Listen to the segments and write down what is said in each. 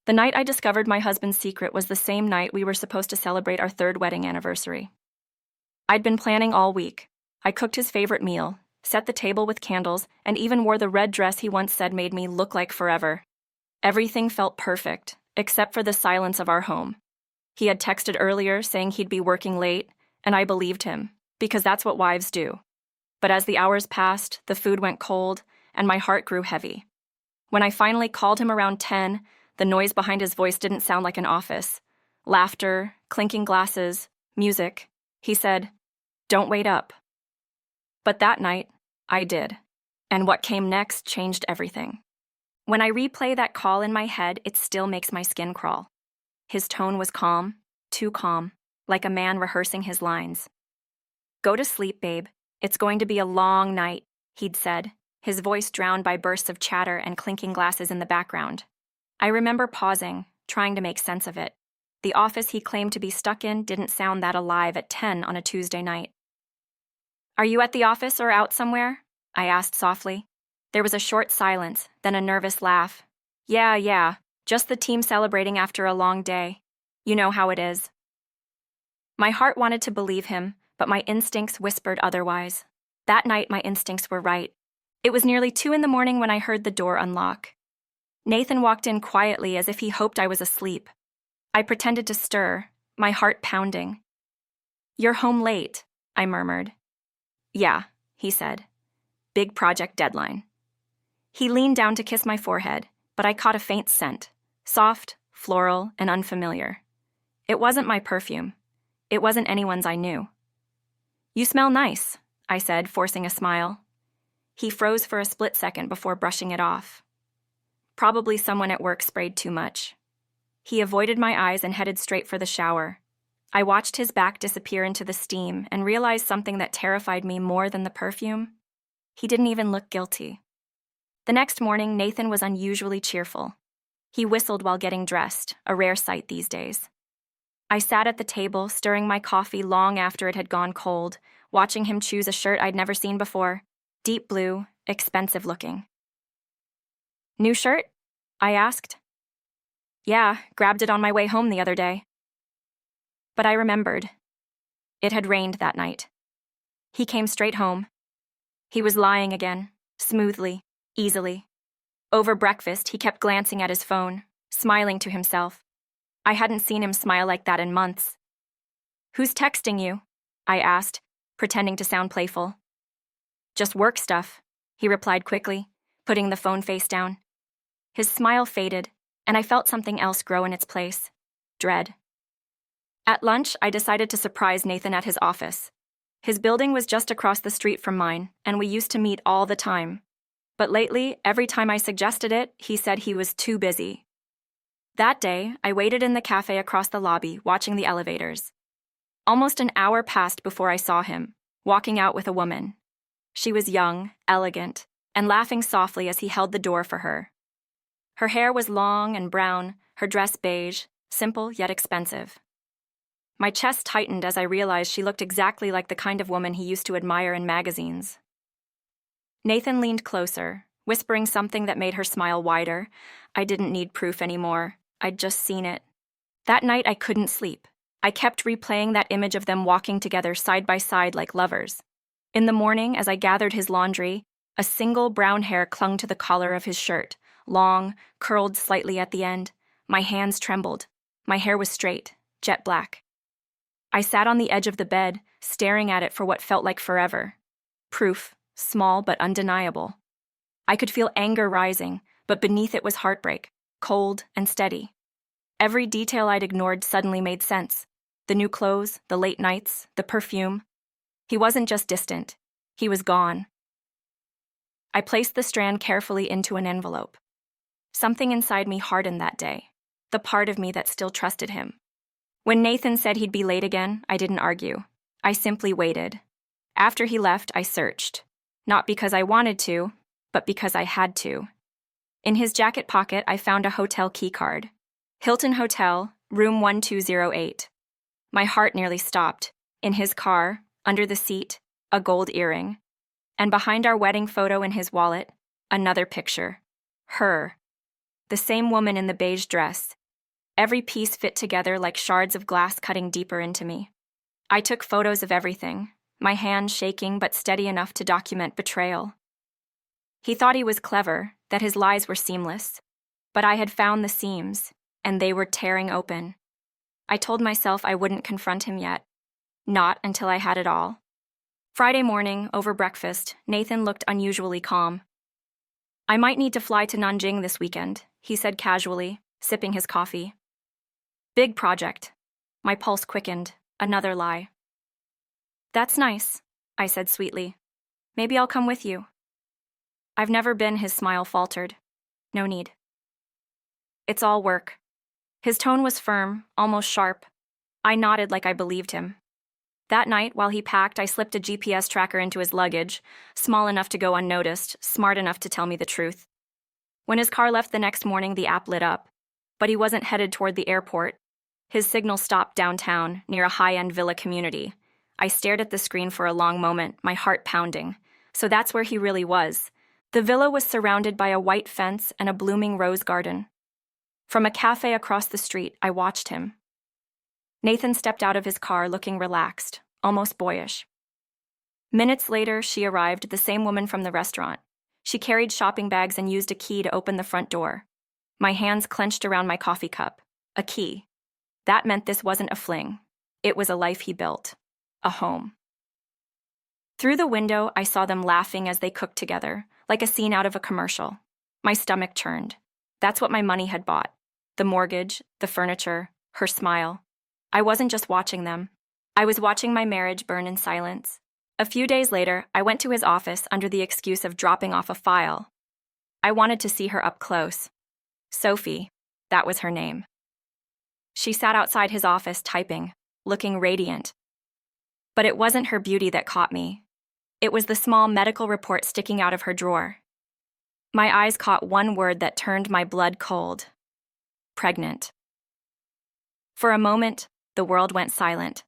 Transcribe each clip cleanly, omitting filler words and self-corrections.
The night I discovered my husband's secret was the same night we were supposed to celebrate our third wedding anniversary. I'd been planning all week. I cooked his favorite meal, set the table with candles, and even wore the red dress he once said made me look like forever. Everything felt perfect, except for the silence of our home. He had texted earlier saying he'd be working late, and I believed him, because that's what wives do. But as the hours passed, the food went cold, and my heart grew heavy. When I finally called him around 10, the noise behind his voice didn't sound like an office. Laughter, clinking glasses, music. He said, "Don't wait up." But that night, I did. And what came next changed everything. When I replay that call in my head, it still makes my skin crawl. His tone was calm, too calm, like a man rehearsing his lines. "Go to sleep, babe. It's going to be a long night," he'd said, his voice drowned by bursts of chatter and clinking glasses in the background. I remember pausing, trying to make sense of it. The office he claimed to be stuck in didn't sound that alive at 10 on a Tuesday night. "Are you at the office or out somewhere?" I asked softly. There was a short silence, then a nervous laugh. Yeah, just the team celebrating after a long day. You know how it is." My heart wanted to believe him, but my instincts whispered otherwise. That night, my instincts were right. It was nearly 2 in the morning when I heard the door unlock. Nathan walked in quietly as if he hoped I was asleep. I pretended to stir, my heart pounding. "You're home late," I murmured. "Yeah," he said. "Big project deadline." He leaned down to kiss my forehead, but I caught a faint scent, soft, floral, and unfamiliar. It wasn't my perfume. It wasn't anyone's I knew. "You smell nice," I said, forcing a smile. He froze for a split second before brushing it off. Probably someone at work sprayed too much. He avoided my eyes and headed straight for the shower. I watched his back disappear into the steam and realized something that terrified me more than the perfume. He didn't even look guilty. The next morning, Nathan was unusually cheerful. He whistled while getting dressed, a rare sight these days. I sat at the table, stirring my coffee long after it had gone cold, watching him choose a shirt I'd never seen before. Deep blue, expensive looking. "New shirt?" I asked. "Yeah, grabbed it on my way home the other day." But I remembered. It had rained that night. He came straight home. He was lying again, smoothly, easily. Over breakfast, he kept glancing at his phone, smiling to himself. I hadn't seen him smile like that in months. "Who's texting you?" I asked, pretending to sound playful. "Just work stuff," he replied quickly, putting the phone face down. His smile faded, and I felt something else grow in its place. Dread. At lunch, I decided to surprise Nathan at his office. His building was just across the street from mine, and we used to meet all the time. But lately, every time I suggested it, he said he was too busy. That day, I waited in the cafe across the lobby, watching the elevators. Almost an hour passed before I saw him, walking out with a woman. She was young, elegant, and laughing softly as he held the door for her. Her hair was long and brown, her dress beige, simple yet expensive. My chest tightened as I realized she looked exactly like the kind of woman he used to admire in magazines. Nathan leaned closer, whispering something that made her smile wider. I didn't need proof anymore. I'd just seen it. That night I couldn't sleep. I kept replaying that image of them walking together side by side like lovers. In the morning, as I gathered his laundry, a single brown hair clung to the collar of his shirt, long, curled slightly at the end. My hands trembled. My hair was straight, jet black. I sat on the edge of the bed, staring at it for what felt like forever. Proof, small but undeniable. I could feel anger rising, but beneath it was heartbreak, cold and steady. Every detail I'd ignored suddenly made sense. The new clothes, the late nights, the perfume. He wasn't just distant. He was gone. I placed the strand carefully into an envelope. Something inside me hardened that day, the part of me that still trusted him. When Nathan said he'd be late again, I didn't argue. I simply waited. After he left, I searched. Not because I wanted to, but because I had to. In his jacket pocket, I found a hotel keycard. Hilton Hotel, room 1208. My heart nearly stopped. In his car, under the seat, a gold earring. And behind our wedding photo in his wallet, another picture. Her. The same woman in the beige dress. Every piece fit together like shards of glass cutting deeper into me. I took photos of everything, my hands shaking but steady enough to document betrayal. He thought he was clever, that his lies were seamless. But I had found the seams, and they were tearing open. I told myself I wouldn't confront him yet. Not until I had it all. Friday morning, over breakfast, Nathan looked unusually calm. "I might need to fly to Nanjing this weekend," he said casually, sipping his coffee. "Big project." My pulse quickened. Another lie. "That's nice," I said sweetly. "Maybe I'll come with you." "I've never been," his smile faltered. "No need." "It's all work." His tone was firm, almost sharp. I nodded like I believed him. That night, while he packed, I slipped a GPS tracker into his luggage, small enough to go unnoticed, smart enough to tell me the truth. When his car left the next morning, the app lit up. But he wasn't headed toward the airport. His signal stopped downtown, near a high-end villa community. I stared at the screen for a long moment, my heart pounding. So that's where he really was. The villa was surrounded by a white fence and a blooming rose garden. From a cafe across the street, I watched him. Nathan stepped out of his car looking relaxed, almost boyish. Minutes later, she arrived, the same woman from the restaurant. She carried shopping bags and used a key to open the front door. My hands clenched around my coffee cup. A key. That meant this wasn't a fling. It was a life he built. A home. Through the window, I saw them laughing as they cooked together, like a scene out of a commercial. My stomach churned. That's what my money had bought. The mortgage, the furniture, her smile. I wasn't just watching them. I was watching my marriage burn in silence. A few days later, I went to his office under the excuse of dropping off a file. I wanted to see her up close. Sophie, that was her name. She sat outside his office typing, looking radiant. But it wasn't her beauty that caught me. It was the small medical report sticking out of her drawer. My eyes caught one word that turned my blood cold. Pregnant. For a moment, the world went silent.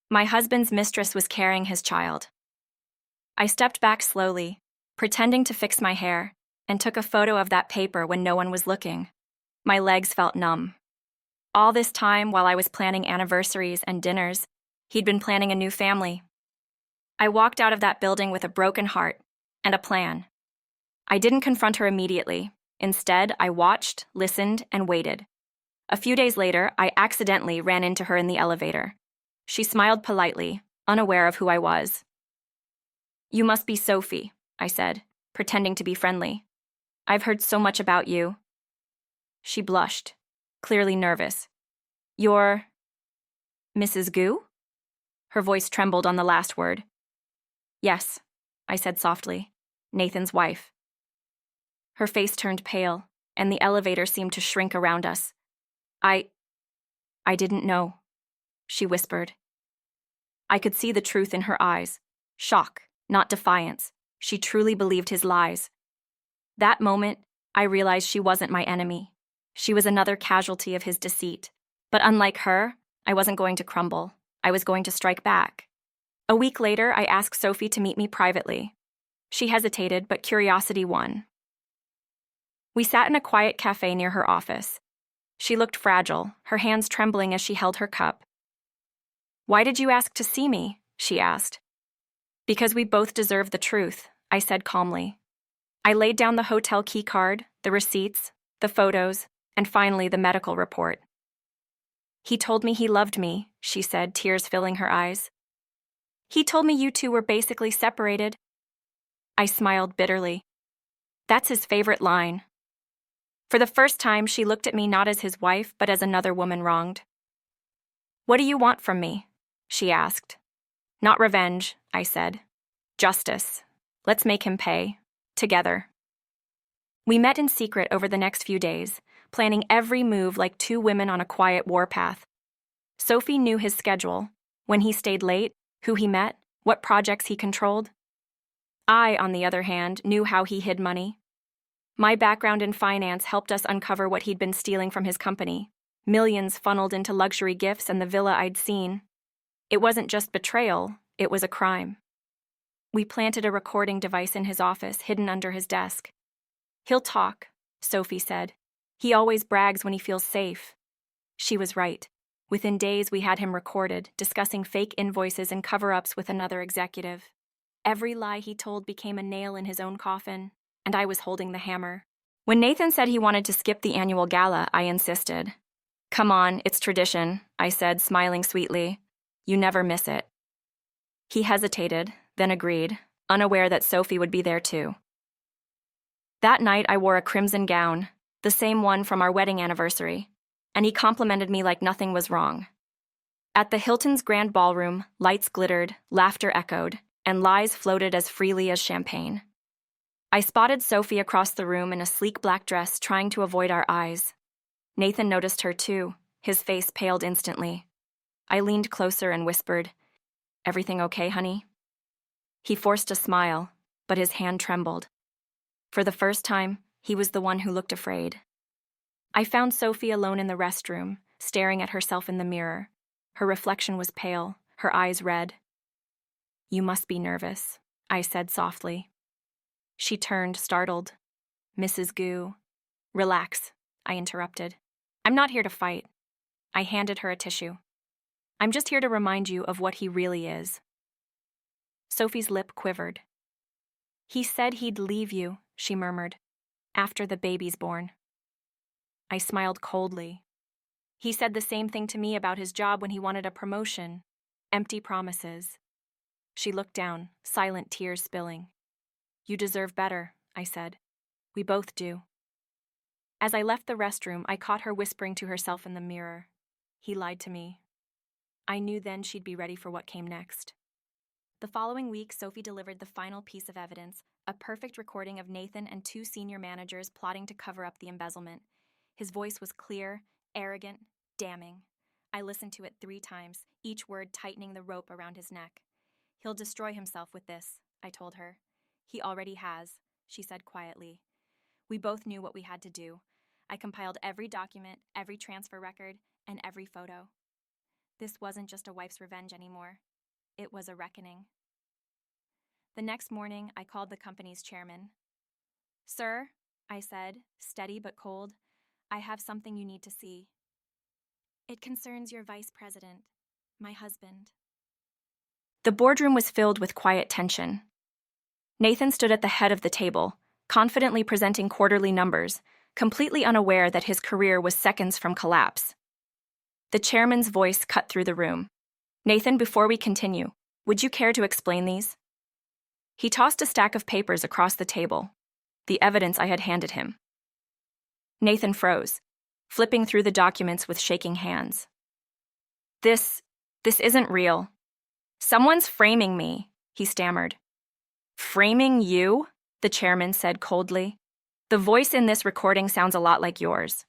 My husband's mistress was carrying his child. I stepped back slowly, pretending to fix my hair, and took a photo of that paper when no one was looking. My legs felt numb. All this time, while I was planning anniversaries and dinners, he'd been planning a new family. I walked out of that building with a broken heart and a plan. I didn't confront her immediately. Instead, I watched, listened, and waited. A few days later, I accidentally ran into her in the elevator. She smiled politely, unaware of who I was. "You must be Sophie," I said, pretending to be friendly. "I've heard so much about you." She blushed, clearly nervous. "You're Mrs. Gu?" Her voice trembled on the last word. "Yes," I said softly, "Nathan's wife." Her face turned pale, and the elevator seemed to shrink around us. I didn't know," she whispered. I could see the truth in her eyes. Shock, not defiance. She truly believed his lies. That moment, I realized she wasn't my enemy. She was another casualty of his deceit. But unlike her, I wasn't going to crumble. I was going to strike back. A week later, I asked Sophie to meet me privately. She hesitated, but curiosity won. We sat in a quiet cafe near her office. She looked fragile, her hands trembling as she held her cup. "Why did you ask to see me?" she asked. "Because we both deserve the truth," I said calmly. I laid down the hotel key card, the receipts, the photos, and finally the medical report. "He told me he loved me," she said, tears filling her eyes. "He told me you two were basically separated." I smiled bitterly. That's his favorite line. For the first time, she looked at me not as his wife, but as another woman wronged. "What do you want from me?" she asked. "Not revenge," I said. "Justice. Let's make him pay. Together." We met in secret over the next few days, planning every move like two women on a quiet warpath. Sophie knew his schedule, when he stayed late, who he met, what projects he controlled. I, on the other hand, knew how he hid money. My background in finance helped us uncover what he'd been stealing from his company. Millions funneled into luxury gifts and the villa I'd seen. It wasn't just betrayal, it was a crime. We planted a recording device in his office, hidden under his desk. "He'll talk," Sophie said. He always brags when he feels safe. She was right. Within days, we had him recorded, discussing fake invoices and cover-ups with another executive. Every lie he told became a nail in his own coffin, and I was holding the hammer. When Nathan said he wanted to skip the annual gala, I insisted. "Come on, it's tradition," I said, smiling sweetly. "You never miss it." He hesitated, then agreed, unaware that Sophie would be there too. That night, I wore a crimson gown, the same one from our wedding anniversary, and he complimented me like nothing was wrong. At the Hilton's grand ballroom, lights glittered, laughter echoed, and lies floated as freely as champagne. I spotted Sophie across the room in a sleek black dress, trying to avoid our eyes. Nathan noticed her too. His face paled instantly. I leaned closer and whispered, "Everything okay, honey?" He forced a smile, but his hand trembled. For the first time, he was the one who looked afraid. I found Sophie alone in the restroom, staring at herself in the mirror. Her reflection was pale, her eyes red. "You must be nervous," I said softly. She turned, startled. "Mrs. Gu." "Relax," I interrupted. "I'm not here to fight." I handed her a tissue. "I'm just here to remind you of what he really is." Sophie's lip quivered. "He said he'd leave you," she murmured, "after the baby's born." I smiled coldly. "He said the same thing to me about his job when he wanted a promotion. Empty promises." She looked down, silent tears spilling. "You deserve better," I said. "We both do." As I left the restroom, I caught her whispering to herself in the mirror. He lied to me. I knew then she'd be ready for what came next. The following week, Sophie delivered the final piece of evidence, a perfect recording of Nathan and two senior managers plotting to cover up the embezzlement. His voice was clear, arrogant, damning. I listened to it 3 times, each word tightening the rope around his neck. "He'll destroy himself with this," I told her. "He already has," she said quietly. We both knew what we had to do. I compiled every document, every transfer record, and every photo. This wasn't just a wife's revenge anymore. It was a reckoning. The next morning, I called the company's chairman. "Sir," I said, steady but cold, "I have something you need to see. It concerns your vice president, my husband." The boardroom was filled with quiet tension. Nathan stood at the head of the table, confidently presenting quarterly numbers, completely unaware that his career was seconds from collapse. The chairman's voice cut through the room. "Nathan, before we continue, would you care to explain these?" He tossed a stack of papers across the table, the evidence I had handed him. Nathan froze, flipping through the documents with shaking hands. This isn't real. Someone's framing me," he stammered. "Framing you?" the chairman said coldly. "The voice in this recording sounds a lot like yours."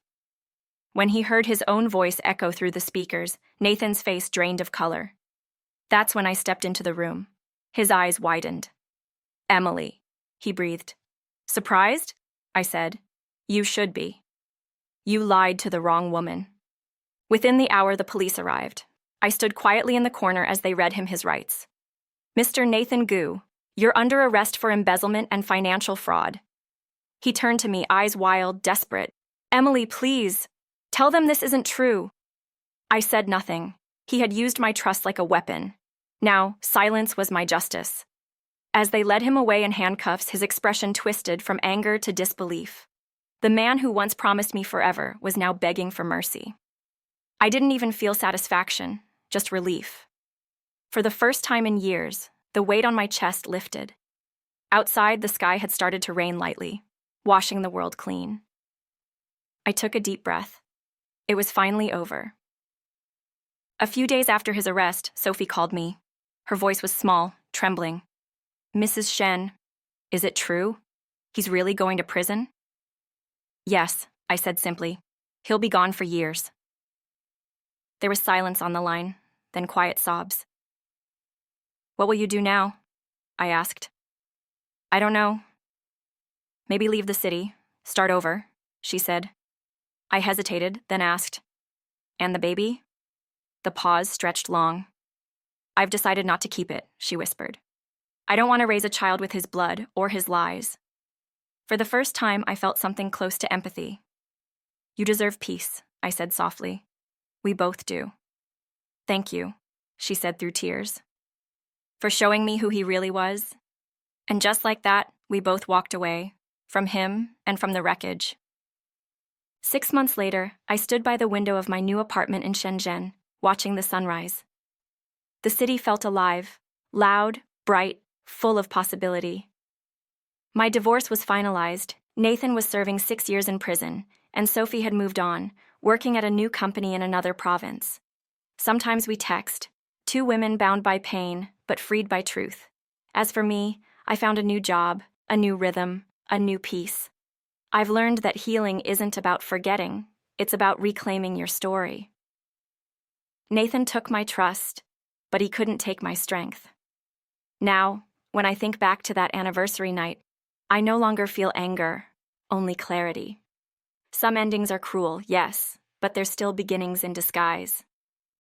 When he heard his own voice echo through the speakers, Nathan's face drained of color. That's when I stepped into the room. His eyes widened. "Emily," he breathed. "Surprised?" I said. "You should be. You lied to the wrong woman." Within the hour, the police arrived. I stood quietly in the corner as they read him his rights. "Mr. Nathan Gu, you're under arrest for embezzlement and financial fraud." He turned to me, eyes wild, desperate. "Emily, please. Tell them this isn't true." I said nothing. He had used my trust like a weapon. Now, silence was my justice. As they led him away in handcuffs, his expression twisted from anger to disbelief. The man who once promised me forever was now begging for mercy. I didn't even feel satisfaction, just relief. For the first time in years, the weight on my chest lifted. Outside, the sky had started to rain lightly, washing the world clean. I took a deep breath. It was finally over. A few days after his arrest, Sophie called me. Her voice was small, trembling. "Mrs. Shen, is it true? He's really going to prison?" "Yes," I said simply. "He'll be gone for years." There was silence on the line, then quiet sobs. "What will you do now?" I asked. "I don't know. Maybe leave the city, start over," she said. I hesitated, then asked, "And the baby?" The pause stretched long. "I've decided not to keep it," she whispered. "I don't want to raise a child with his blood or his lies." For the first time, I felt something close to empathy. You deserve peace, I said softly. We both do. Thank you, she said through tears, for showing me who he really was. And just like that, we both walked away, from him and from the wreckage. 6 months later, I stood by the window of my new apartment in Shenzhen, watching the sunrise. The city felt alive, loud, bright, full of possibility. My divorce was finalized, Nathan was serving 6 years in prison, and Sophie had moved on, working at a new company in another province. Sometimes we text, two women bound by pain, but freed by truth. As for me, I found a new job, a new rhythm, a new peace. I've learned that healing isn't about forgetting, it's about reclaiming your story. Nathan took my trust, but he couldn't take my strength. Now, when I think back to that anniversary night, I no longer feel anger, only clarity. Some endings are cruel, yes, but they're still beginnings in disguise.